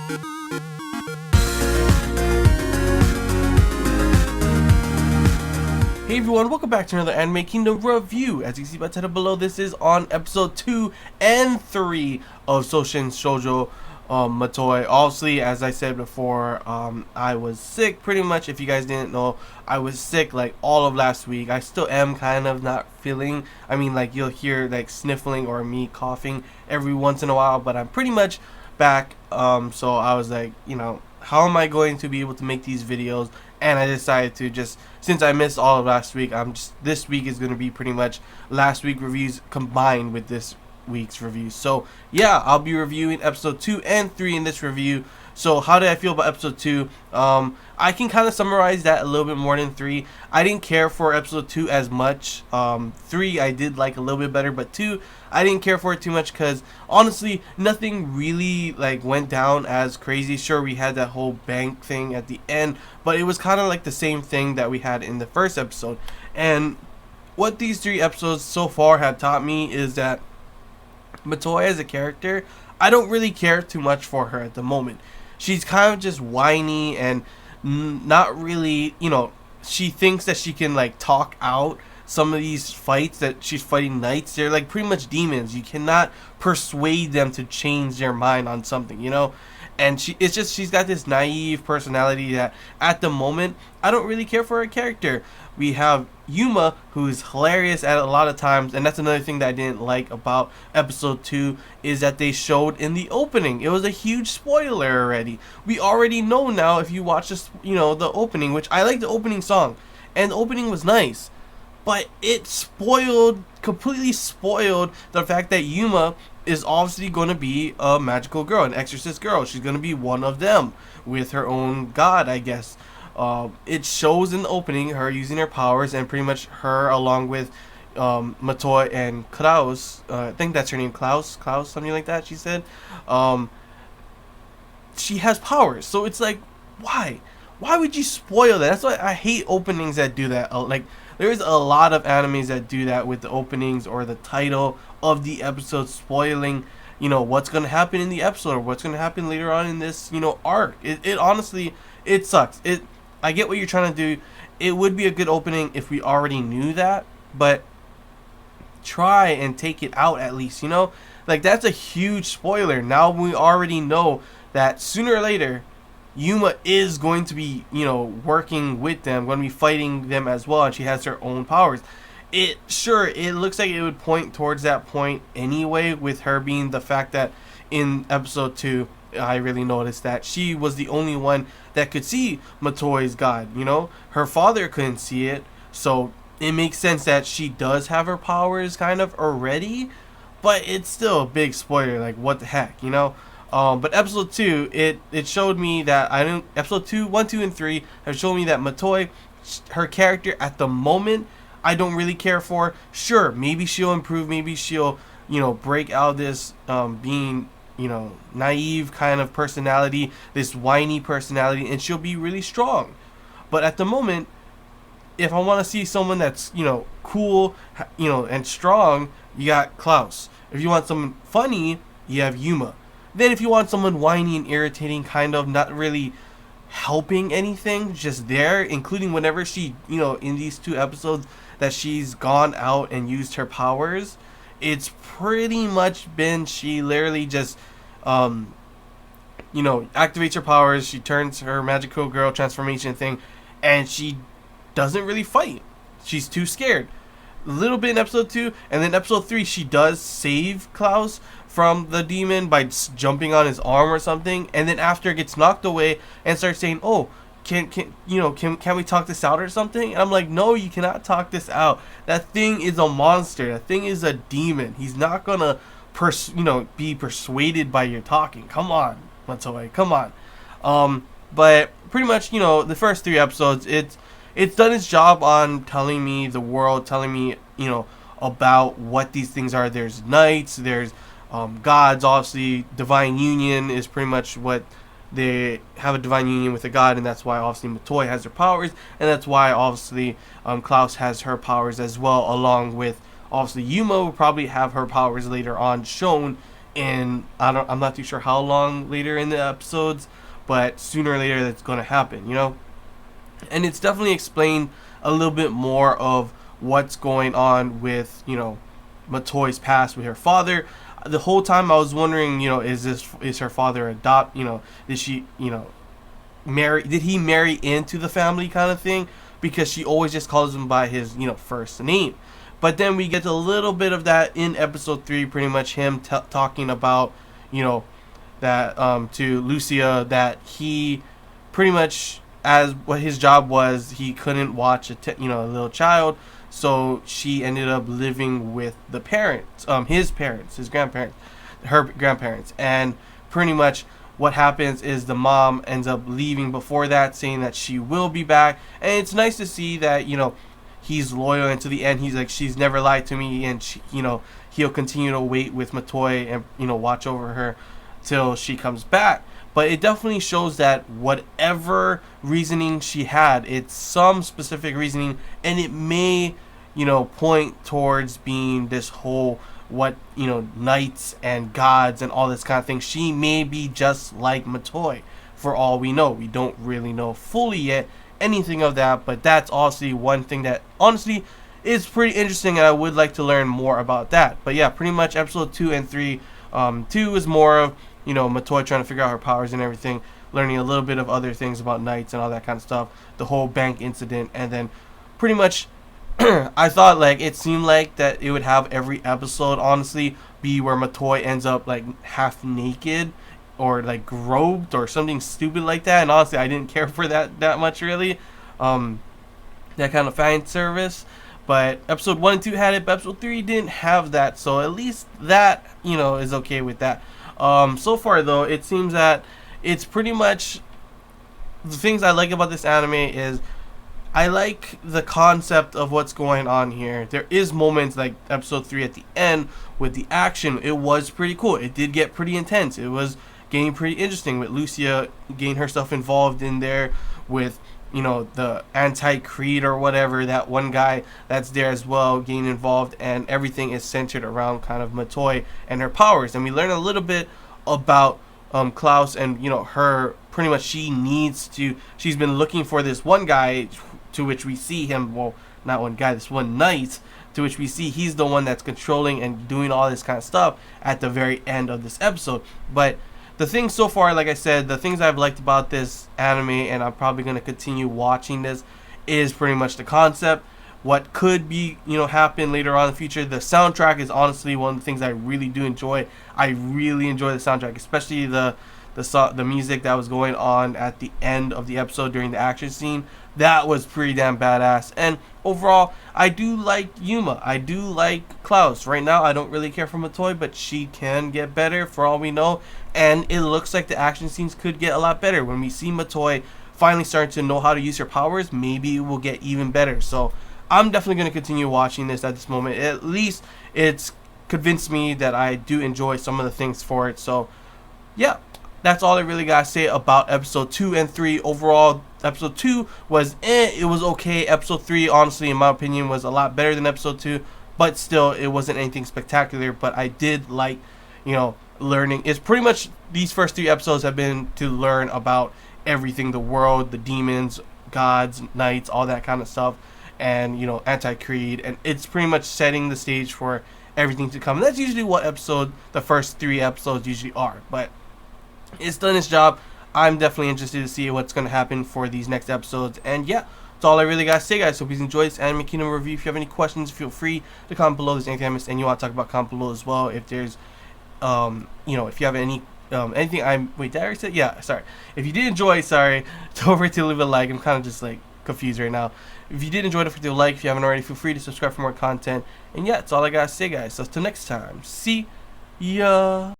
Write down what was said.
Hey everyone, welcome back to another Anime Kingdom review. As you see by the title below, this is on episode 2 and 3 of Soushin Shoujo Matoi. Obviously, as I said before, I was sick pretty much. If you guys didn't know, I was sick like all of last week. I still am kind of not feeling, like you'll hear like sniffling or me coughing every once in a while, but I'm pretty much back. So I was like, how am I going to be able to make these videos? And I decided to just, since I missed all of last week, this week is going to be pretty much last week reviews combined with this week's reviews. So yeah, I'll be reviewing episode 2 and 3 in this review. So how did I feel about episode 2? I can kind of summarize that a little bit more than 3. I didn't care for episode 2 as much. 3 I did like a little bit better, but 2 I didn't care for it too much because honestly nothing really like went down as crazy. Sure, we had that whole bank thing at the end, but it was kind of like the same thing that we had in the first episode. And what these 3 episodes so far have taught me is that Matoi as a character, I don't really care too much for her at the moment. She's kind of just whiny and not really, she thinks that she can like talk out some of these fights that she's fighting knights. They're like pretty much demons. You cannot persuade them to change their mind on something, And she's got this naive personality that at the moment I don't really care for her character. We have Yuma, who is hilarious at a lot of times, and that's another thing that I didn't like about episode 2 is that they showed in the opening. It was a huge spoiler already. We already know now if you watch this, the opening, which I like the opening song, and the opening was nice, but it completely spoiled the fact that Yuma is obviously going to be a magical girl, an exorcist girl. She's going to be one of them with her own god, I guess. It shows in the opening her using her powers, and pretty much her along with Matoi and Klaus. I think that's her name, Klaus, something like that. She said she has powers, so it's like, why would you spoil that? That's why I hate openings that do that. Like, there's a lot of animes that do that with the openings or the title of the episode spoiling, what's going to happen in the episode or what's going to happen later on in this, arc. It honestly, it sucks. I get what you're trying to do. It would be a good opening if we already knew that, but try and take it out at least, Like, that's a huge spoiler. Now we already know that sooner or later Yuma is going to be, working with them, going to be fighting them as well, and she has her own powers. It looks like it would point towards that point anyway, with her being the fact that in episode 2, I really noticed that she was the only one that could see Matoi's god, Her father couldn't see it, so it makes sense that she does have her powers kind of already, but it's still a big spoiler, like what the heck, But episode 2, it showed me that episode 2, 1, 2, and 3 have shown me that Matoi, her character at the moment, I don't really care for. Sure, maybe she'll improve, maybe she'll, break out of this being, naive kind of personality, this whiny personality, and she'll be really strong. But at the moment, if I want to see someone that's, cool, and strong, you got Klaus. If you want someone funny, you have Yuma. Then if you want someone whiny and irritating, kind of not really helping anything, just there, including whenever she, in these 2 episodes that she's gone out and used her powers, it's pretty much been she literally just, activates her powers, she turns her magical girl transformation thing, and she doesn't really fight. She's too scared. A little bit in episode 2, and then episode 3 she does save Klaus from the demon by jumping on his arm or something, and then after it gets knocked away and starts saying, oh, can we talk this out or something? And I'm like, no, you cannot talk this out. That thing is a monster. That thing is a demon. He's not gonna be persuaded by your talking. Come on, Matoi, come on. But pretty much, the first 3 episodes, it's done its job on telling me the world, telling me, about what these things are. There's knights, there's gods, obviously. Divine union is pretty much what they have, a divine union with a god, and that's why obviously Matoi has her powers, and that's why obviously Klaus has her powers as well, along with obviously Yuma will probably have her powers later on shown in I'm not too sure how long later in the episodes, but sooner or later that's going to happen, you know. And it's definitely explained a little bit more of what's going on with, you know, Matoi's past with her father. The whole time I was wondering, you know, is her father you know, did she, you know, did he marry into the family kind of thing, because she always just calls him by his, you know, first name. But then we get a little bit of that in episode 3, pretty much him talking about, you know, that to Lucia, that he pretty much, as what his job was, he couldn't watch you know, a little child, so she ended up living with the parents, his parents, his grandparents, her grandparents. And pretty much what happens is the mom ends up leaving before that, saying that she will be back. And it's nice to see that, you know, he's loyal, and to the end he's like, she's never lied to me, and she, you know, he'll continue to wait with Matoi and, you know, watch over her till she comes back. But it definitely shows that whatever reasoning she had, it's some specific reasoning, and it may, you know, point towards being this whole, what, you know, knights and gods and all this kind of thing. She may be just like Matoi, for all we know. We don't really know fully yet anything of that, but that's honestly one thing that honestly is pretty interesting, and I would like to learn more about that. But yeah, pretty much episode 2 and 3, 2 is more of, you know, Matoi trying to figure out her powers and everything, learning a little bit of other things about knights and all that kind of stuff, the whole bank incident, and then pretty much I thought, like, it seemed like that it would have every episode honestly be where Matoi ends up like half naked or like groped or something stupid like that, and honestly I didn't care for that much really, that kind of fan service. But episode 1 and 2 had it, but episode 3 didn't have that, so at least that, you know, is okay with that. So far though, it seems that it's pretty much, the things I like about this anime is I like the concept of what's going on here. There is moments like episode 3 at the end with the action. It was pretty cool. It did get pretty intense. It was getting pretty interesting with Lucia getting herself involved in there with, you know, the anti-Creed or whatever, that one guy that's there as well, getting involved, and everything is centered around kind of Matoi and her powers. And we learn a little bit about Klaus, and, you know, her, pretty much she's been looking for this one guy, to which we see him, well, not one guy, this one knight, to which we see he's the one that's controlling and doing all this kind of stuff at the very end of this episode. But the things so far, like I said, the things I've liked about this anime, and I'm probably going to continue watching this, is pretty much the concept, what could be, you know, happen later on in the future. The soundtrack is honestly one of the things I really do enjoy. I really enjoy the soundtrack, especially the music that was going on at the end of the episode during the action scene. That was pretty damn badass. And overall, I do like Yuma. I do like Klaus. Right now, I don't really care for Matoi, but she can get better for all we know. And it looks like the action scenes could get a lot better. When we see Matoi finally starting to know how to use her powers, maybe it will get even better. So I'm definitely going to continue watching this at this moment. At least it's convinced me that I do enjoy some of the things for it. So yeah, that's all I really got to say about episode 2 and 3. Overall, episode 2 was it was okay. Episode 3, honestly, in my opinion, was a lot better than episode 2, but still, it wasn't anything spectacular. But I did like, you know, learning. It's pretty much, these first 3 episodes have been to learn about everything, the world, the demons, gods, knights, all that kind of stuff, and, you know, anti-Creed, and it's pretty much setting the stage for everything to come. And that's usually what the first 3 episodes usually are. But it's done its job. I'm definitely interested to see what's going to happen for these next episodes. And yeah, that's all I really got to say, guys. So please enjoy this Anime Kingdom review. If you have any questions, feel free to comment below. There's anything I missed and you want to talk about, comment below as well. If there's, you know, if you have any, anything wait, did I already say? Yeah, sorry. If you did enjoy, sorry, don't forget to leave a like. I'm kind of just like confused right now. If you did enjoy, don't forget to like. If you haven't already, feel free to subscribe for more content. And yeah, that's all I got to say, guys. So till next time, see ya.